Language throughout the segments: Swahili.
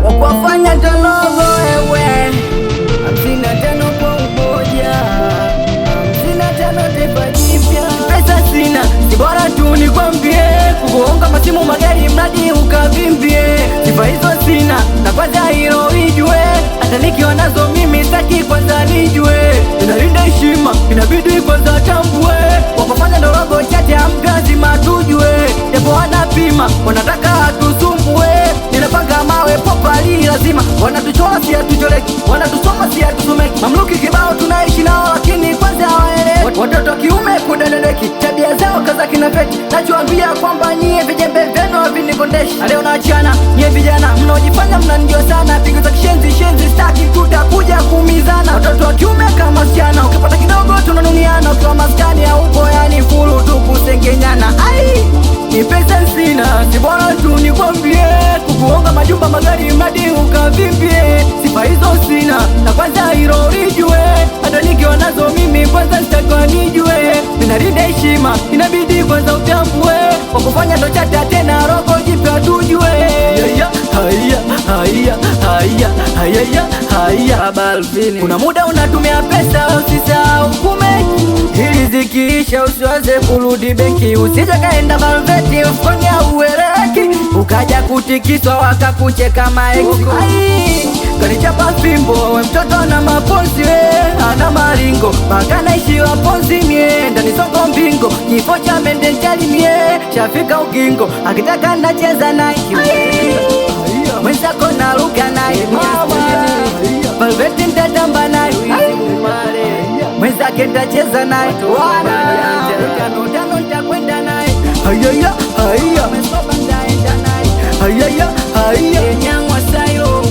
Wakuwafanya tologo wewe 55 kwa umoja 55 taifa jipya. Pesa sina, si bora tu nikwambie, kukuonga masimu magari mradi ukavimbie. Sifa hizo sina, na kwanza hilo ijue, hata nikiwa nazo mimi saki kwanza nijue. Inalinda heshima, inabidi kwanza tambue, wakufanya ndorogo chache amgazima tujue. Japo wanapima, wanataka hatusumbue, ninapanga mawe popali lazima. Wanatuchola si hatucholeki, wanatusoma si hatusomeki. Mamluki kibao tunaishi nao lakini kwanza hawaelewi. Watoto wa kiume kudadadeki, tabia zao kaza kinafeti. Nachoambia kwamba nyie vijembe vyenu havinikondeshi. Leo naachana, nyie vijana mnaojifanya mnanijua sana. Pigo za kishenzi staki, tutakuja kuumizana. Watoto wa kiume kama wasichana, ukipata kidogo tunanuniana. Ukiwa maskani haupo yani fulu tu kusengenyana. Ai, ni pesa sina, si bora tu nikwambie, kukuonga majumba magari mradi ukavimbie. Sifa hizo sina, na kwanza hilo lijue, hata nikiwa nazo mimi kwanza sitaka nijue. Ninalinda heshima, inabidi kwanza utambue, wakufanya ndo chata tena rogo jipya tujue. Kuna muda unatumia pesa usisahau kumeki, ili zikiisha usiwaze kurudi benki. Usije kaenda Valveti ufanye uwereki, ukaja kutikiswa wakakucheka maeksi. Kanichapa fimbo we mtoto na maponzi we, ana maringo mpaka naishiwa ponzi mie. Ndani soko mbingo, kifo cha mende njali mie, shafika ukingo, akitaka nacheza naye mwenzako naruka naye Valveti ntatamba naye mwenzake ntacheza naye tano ntakwenda naye nyangwa sayo.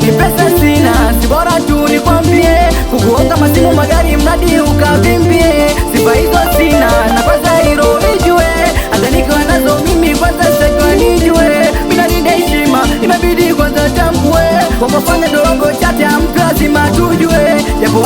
Ni pesa sina, si bora tu nikwambie, kukuonga masimu magari mradi ukavimbie. Sifa hizo sina, na kwanza hilo lijue, hata nikiwa nazo mimi kwanza sitaka nijue. Minalinda heshima, inabidi kwanza tambue, wakufanya ndorogo chate mtu lazima tujue. Japo